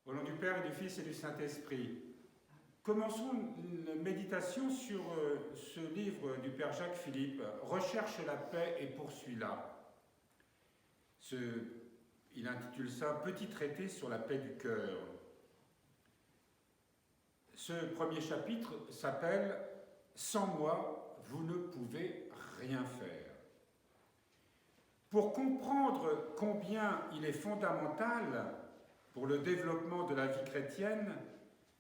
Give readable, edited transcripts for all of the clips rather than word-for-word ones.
Au nom du Père et du Fils et du Saint-Esprit. Commençons une méditation sur ce livre du Père Jacques Philippe, Recherche la paix et poursuis-la. Il intitule ça Petit traité sur la paix du cœur. Ce premier chapitre s'appelle Sans moi, vous ne pouvez rien faire. Pour comprendre combien il est fondamental pour le développement de la vie chrétienne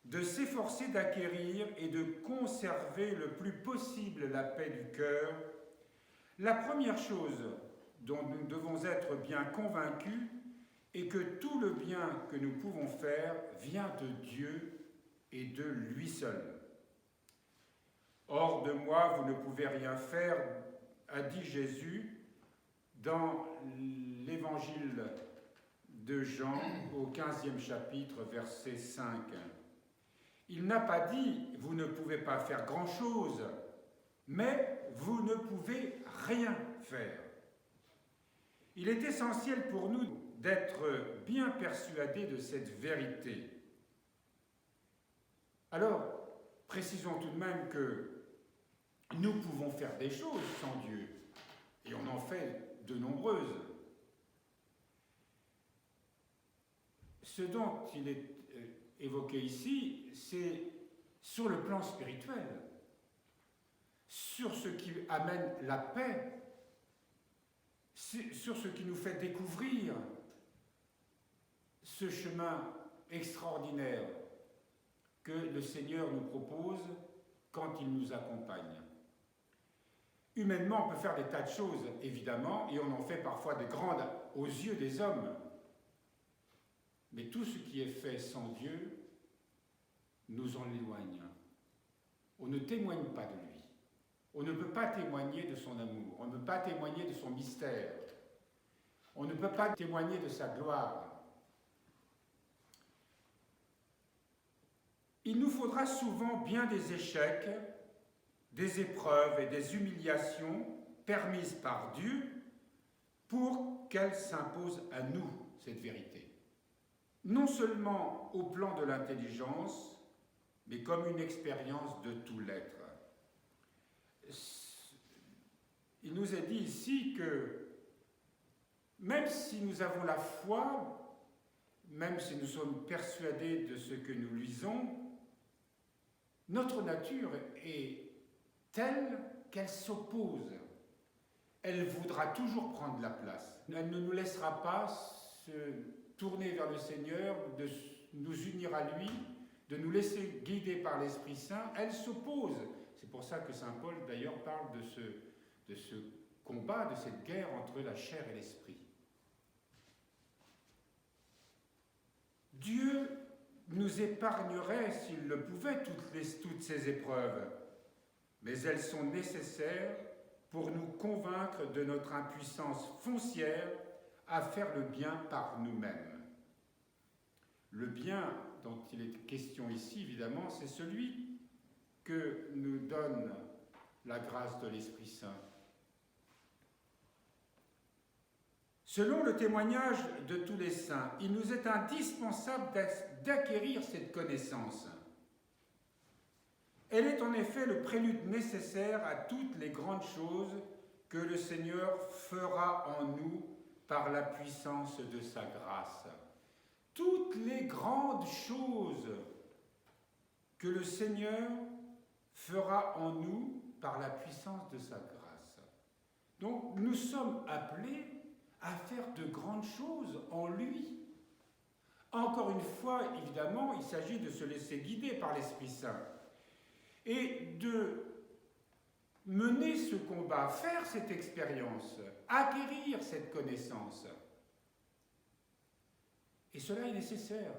de s'efforcer d'acquérir et de conserver le plus possible la paix du cœur, la première chose dont nous devons être bien convaincus est que tout le bien que nous pouvons faire vient de Dieu et de lui seul. Hors de moi, vous ne pouvez rien faire, a dit Jésus dans l'évangile de Jean au 15e chapitre, verset 5. Il n'a pas dit « vous ne pouvez pas faire grand-chose », mais « vous ne pouvez rien faire ». Il est essentiel pour nous d'être bien persuadés de cette vérité. Alors, précisons tout de même que nous pouvons faire des choses sans Dieu, et on en fait de nombreuses. Ce dont il est évoqué ici, c'est sur le plan spirituel, sur ce qui amène la paix, sur ce qui nous fait découvrir ce chemin extraordinaire que le Seigneur nous propose quand il nous accompagne. Humainement, on peut faire des tas de choses, évidemment, et on en fait parfois des grandes aux yeux des hommes. Mais tout ce qui est fait sans Dieu nous en éloigne. On ne témoigne pas de lui. On ne peut pas témoigner de son amour. On ne peut pas témoigner de son mystère. On ne peut pas témoigner de sa gloire. Il nous faudra souvent bien des échecs, des épreuves et des humiliations permises par Dieu pour qu'elle s'impose à nous, cette vérité. Non seulement au plan de l'intelligence, mais comme une expérience de tout l'être. Il nous est dit ici que même si nous avons la foi, même si nous sommes persuadés de ce que nous lisons, notre nature est telle qu'elle s'oppose. Elle voudra toujours prendre la place. Elle ne nous laissera pas se tourner vers le Seigneur, de nous unir à lui, de nous laisser guider par l'Esprit Saint. Elle s'oppose. C'est pour ça que saint Paul d'ailleurs parle de ce combat, de cette guerre entre la chair et l'esprit. Dieu nous épargnerait, s'il le pouvait, toutes ces épreuves, mais elles sont nécessaires pour nous convaincre de notre impuissance foncière à faire le bien par nous-mêmes. Le bien dont il est question ici, évidemment, c'est celui que nous donne la grâce de l'Esprit Saint. Selon le témoignage de tous les saints, il nous est indispensable d'acquérir cette connaissance. Elle est en effet le prélude nécessaire à toutes les grandes choses que le Seigneur fera en nous par la puissance de sa grâce. Toutes les grandes choses que le Seigneur fera en nous par la puissance de sa grâce. Donc nous sommes appelés à faire de grandes choses en lui. Encore une fois, évidemment, il s'agit de se laisser guider par l'Esprit Saint et de mener ce combat, faire cette expérience, acquérir cette connaissance. Et cela est nécessaire.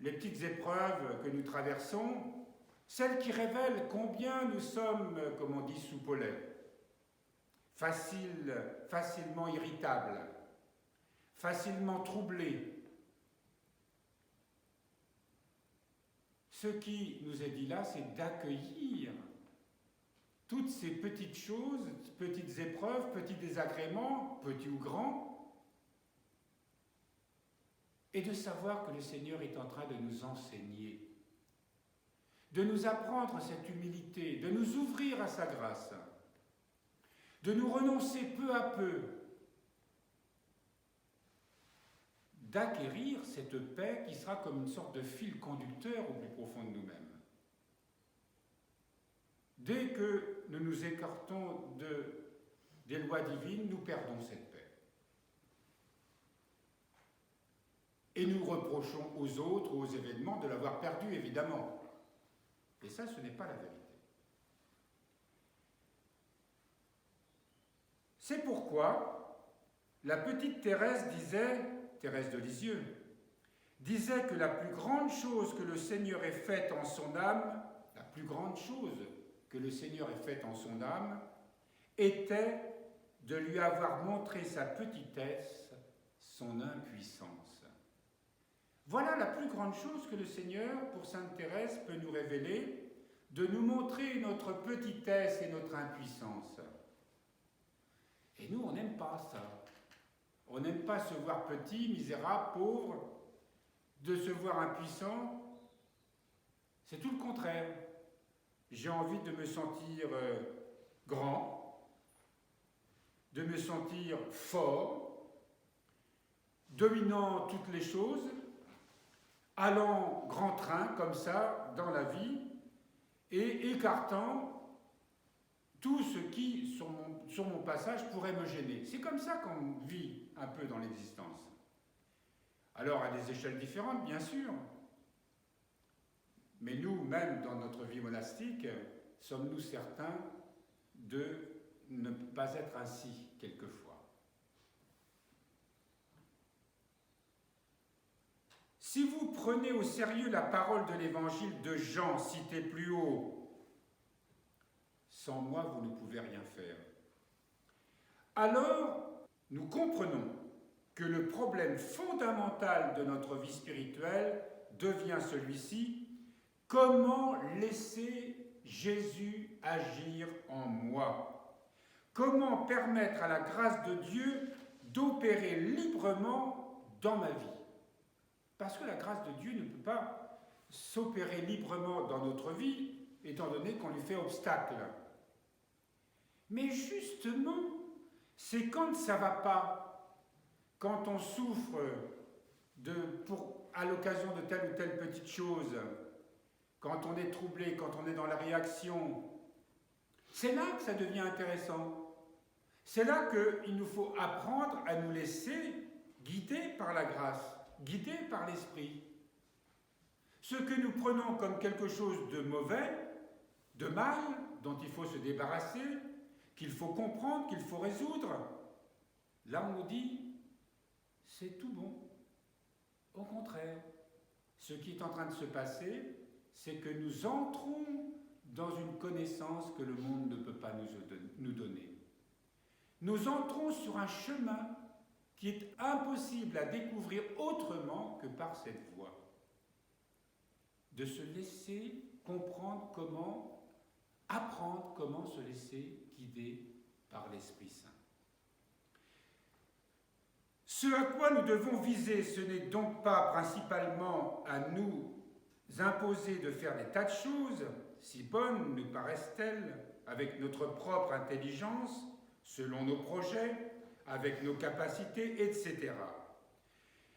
Les petites épreuves que nous traversons, celles qui révèlent combien nous sommes, comme on dit, soupolés, facilement irritables, facilement troublés. Ce qui nous est dit là, c'est d'accueillir toutes ces petites choses, petites épreuves, petits désagréments, petits ou grands, et de savoir que le Seigneur est en train de nous enseigner, de nous apprendre cette humilité, de nous ouvrir à sa grâce, de nous renoncer peu à peu, d'acquérir cette paix qui sera comme une sorte de fil conducteur au plus profond de nous-mêmes. Dès que nous nous écartons des lois divines, nous perdons cette paix. Et nous reprochons aux autres, aux événements, de l'avoir perdue, évidemment. Et ça, ce n'est pas la vérité. C'est pourquoi la petite Thérèse de Lisieux, disait que la plus grande chose que le Seigneur ait faite en son âme, la plus grande chose que le Seigneur ait faite en son âme, était de lui avoir montré sa petitesse, son impuissance. Voilà la plus grande chose que le Seigneur, pour sainte Thérèse, peut nous révéler, de nous montrer notre petitesse et notre impuissance. Et nous, on n'aime pas ça. On n'aime pas se voir petit, misérable, pauvre, de se voir impuissant. C'est tout le contraire. J'ai envie de me sentir grand, de me sentir fort, dominant toutes les choses, allant grand train comme ça dans la vie et écartant tout ce qui, sur mon passage, pourrait me gêner. C'est comme ça qu'on vit un peu dans l'existence. Alors, à des échelles différentes, bien sûr. Mais nous, même dans notre vie monastique, sommes-nous certains de ne pas être ainsi quelquefois. Si vous prenez au sérieux la parole de l'évangile de Jean, cité plus haut, sans moi, vous ne pouvez rien faire. Alors, nous comprenons que le problème fondamental de notre vie spirituelle devient celui-ci: comment laisser Jésus agir en moi? Comment permettre à la grâce de Dieu d'opérer librement dans ma vie? Parce que la grâce de Dieu ne peut pas s'opérer librement dans notre vie, étant donné qu'on lui fait obstacle. Mais justement, c'est quand ça ne va pas, quand on souffre à l'occasion de telle ou telle petite chose, quand on est troublé, quand on est dans la réaction, c'est là que ça devient intéressant. C'est là qu'il nous faut apprendre à nous laisser guider par la grâce, guider par l'esprit. Ce que nous prenons comme quelque chose de mauvais, de mal, dont il faut se débarrasser, qu'il faut comprendre, qu'il faut résoudre, là on nous dit, c'est tout bon. Au contraire, ce qui est en train de se passer, c'est que nous entrons dans une connaissance que le monde ne peut pas nous donner. Nous entrons sur un chemin qui est impossible à découvrir autrement que par cette voie. De se laisser comprendre comment, apprendre comment se laisser guider par l'Esprit Saint. Ce à quoi nous devons viser, ce n'est donc pas principalement à nous imposer de faire des tas de choses, si bonnes nous paraissent-elles, avec notre propre intelligence, selon nos projets, avec nos capacités, etc.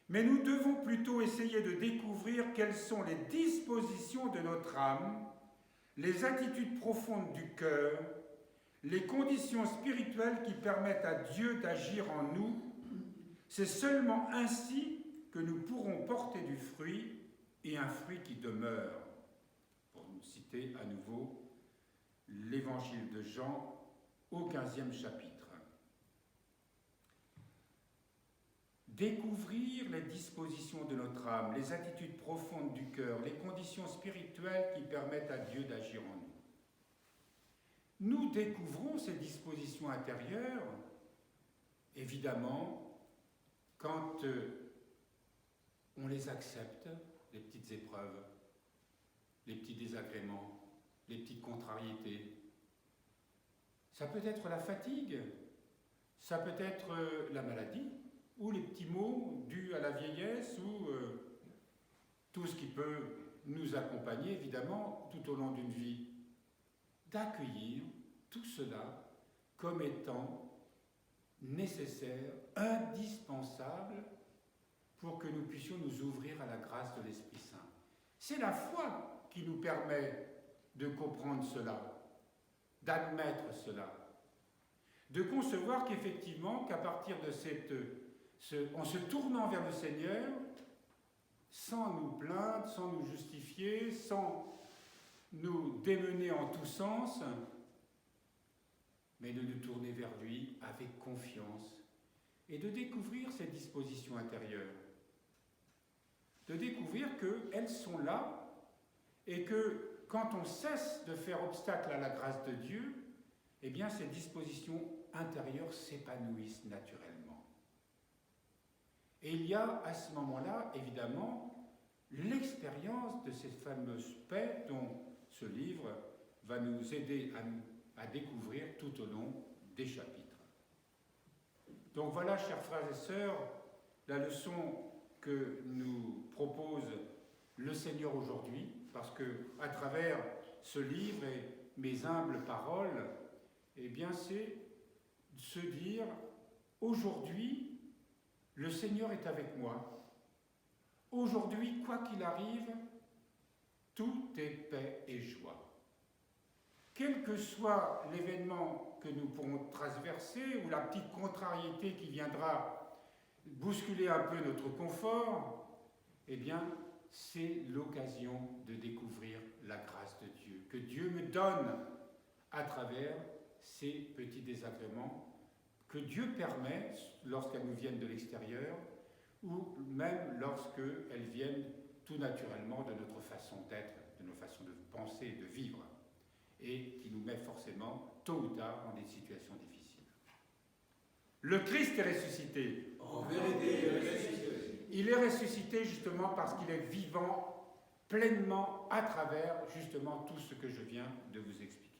Mais nous devons plutôt essayer de découvrir quelles sont les dispositions de notre âme, les attitudes profondes du cœur, les conditions spirituelles qui permettent à Dieu d'agir en nous. C'est seulement ainsi que nous pourrons porter du fruit, et un fruit qui demeure. Pour nous citer à nouveau l'évangile de Jean au 15e chapitre. Découvrir les dispositions de notre âme, les attitudes profondes du cœur, les conditions spirituelles qui permettent à Dieu d'agir en nous. Nous découvrons ces dispositions intérieures, évidemment, quand on les accepte, les petites épreuves, les petits désagréments, les petites contrariétés. Ça peut être la fatigue, ça peut être la maladie, ou les petits maux dus à la vieillesse, ou tout ce qui peut nous accompagner, évidemment, tout au long d'une vie. D'accueillir tout cela comme étant nécessaire, indispensable, pour que nous puissions nous ouvrir à la grâce de l'Esprit Saint. C'est la foi qui nous permet de comprendre cela, d'admettre cela, de concevoir qu'effectivement, qu'à partir de en se tournant vers le Seigneur, sans nous plaindre, sans nous justifier, sans nous démener en tous sens, mais de nous tourner vers lui avec confiance et de découvrir ses dispositions intérieures, de découvrir qu'elles sont là et que quand on cesse de faire obstacle à la grâce de Dieu, eh bien ces dispositions intérieures s'épanouissent naturellement. Et il y a à ce moment-là, évidemment, l'expérience de cette fameuse paix dont ce livre va nous aider à découvrir tout au long des chapitres. Donc voilà, chers frères et sœurs, la leçon que nous propose le Seigneur aujourd'hui, parce que à travers ce livre et mes humbles paroles, eh bien c'est se dire, aujourd'hui, le Seigneur est avec moi. Aujourd'hui, quoi qu'il arrive, tout est paix et joie. Quel que soit l'événement que nous pourrons traverser ou la petite contrariété qui viendra bousculer un peu notre confort, eh bien, c'est l'occasion de découvrir la grâce de Dieu, que Dieu me donne à travers ces petits désagréments, que Dieu permet lorsqu'elles nous viennent de l'extérieur ou même lorsqu'elles viennent tout naturellement de notre façon d'être, de nos façons de penser et de vivre, et qui nous met forcément, tôt ou tard, dans des situations difficiles. Le Christ est ressuscité. En vérité, il est ressuscité. Il est ressuscité justement parce qu'il est vivant pleinement à travers justement tout ce que je viens de vous expliquer.